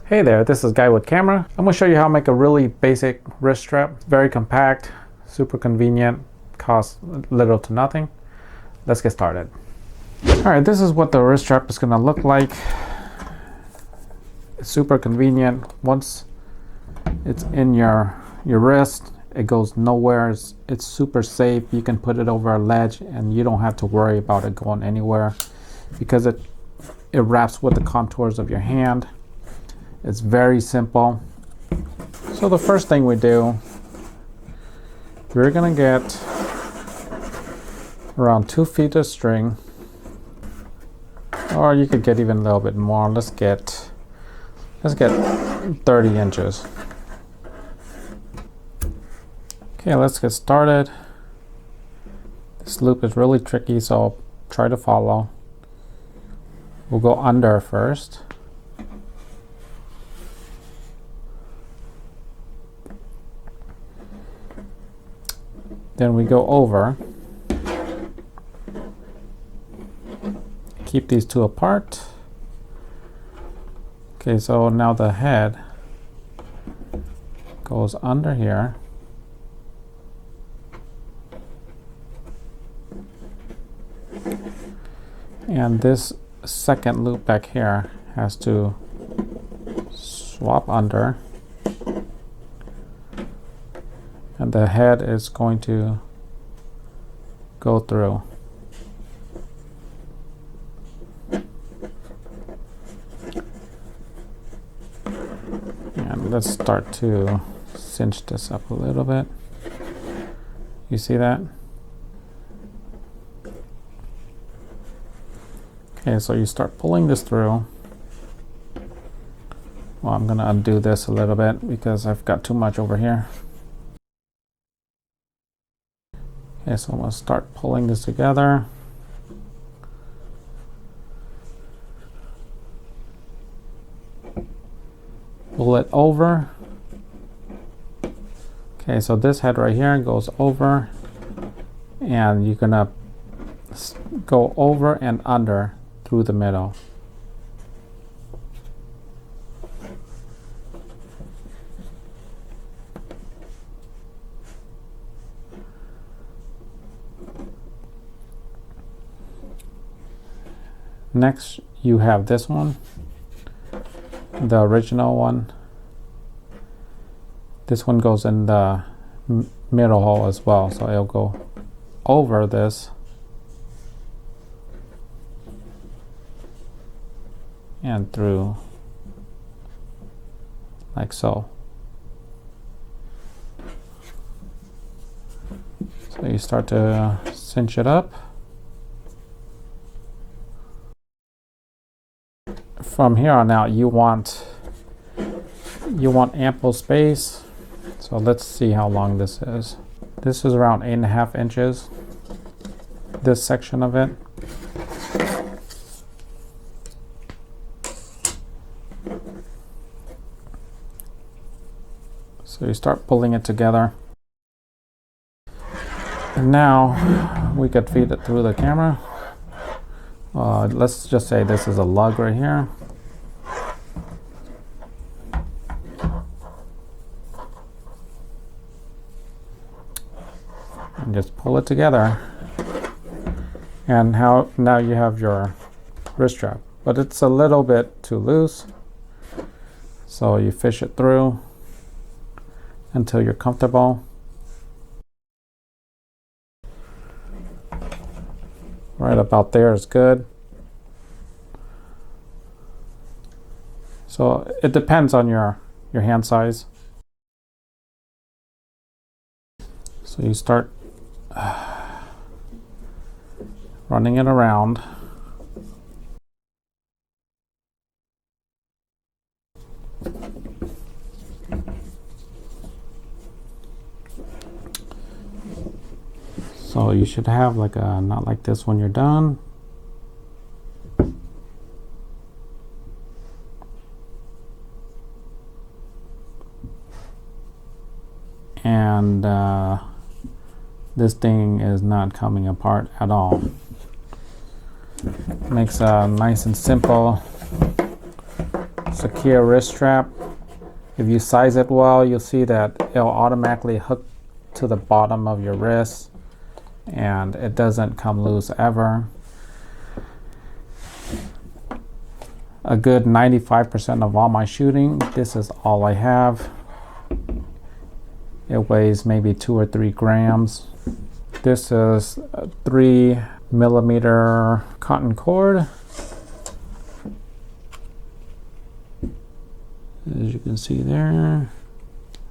Hey there, this is Guy with Camera. I'm going to show you how to make a really basic wrist strap. Very compact, super convenient, costs little to nothing. Let's get started. Alright, this is what the wrist strap is going to look like. It's super convenient. Once it's in your wrist, it goes nowhere. It's super safe. You can put it over a ledge and you don't have to worry about it going anywhere because it wraps with the contours of your hand. It's very simple. So the first thing we do, we're gonna get around 2 feet of string, or you could get even a little bit more. Let's get 30 inches. Okay, let's get started. This loop is really tricky, so try to follow. We'll go under first. Then we go over. Keep these two apart. Okay, so now the head goes under here. And this second loop back here has to swap under. And the head is going to go through. And let's start to cinch this up a little bit. You see that? Okay, so you start pulling this through. Well, I'm going to undo this a little bit because I've got too much over here. Okay, so I'm going to start pulling this together. Pull it over. Okay, so this head right here goes over, and you're going to go over and under through the middle. Next, you have this one, the original one. This one goes in the middle hole as well, so it'll go over this and through, like so. So you start to cinch it up. From here on out, you want ample space. So let's see how long this is. This is around 8.5 inches. This section of it. So you start pulling it together. And now we could feed it through the camera. Let's just say this is a lug right here. And just pull it together. And now you have your wrist strap. But it's a little bit too loose. So you fish it through until you're comfortable. Right about there is good. So it depends on your hand size. So you start running it around. So you should have like a knot like this when you're done. And this thing is not coming apart at all. Makes a nice and simple secure wrist strap. If you size it well, you'll see that it'll automatically hook to the bottom of your wrist and it doesn't come loose ever. A good 95% of all my shooting, this is all I have. It weighs maybe 2 or 3 grams. This is a 3mm cotton cord. As you can see there.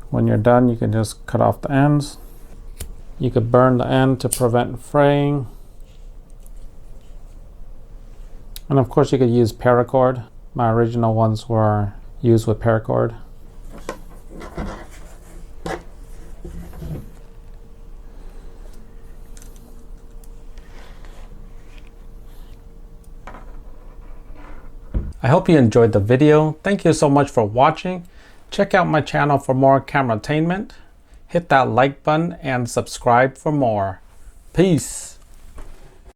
When you're done, you can just cut off the ends. You could burn the end to prevent fraying. And of course you could use paracord. My original ones were used with paracord. I hope you enjoyed the video. Thank you so much for watching. Check out my channel for more cameratainment. Hit that like button and subscribe for more. Peace.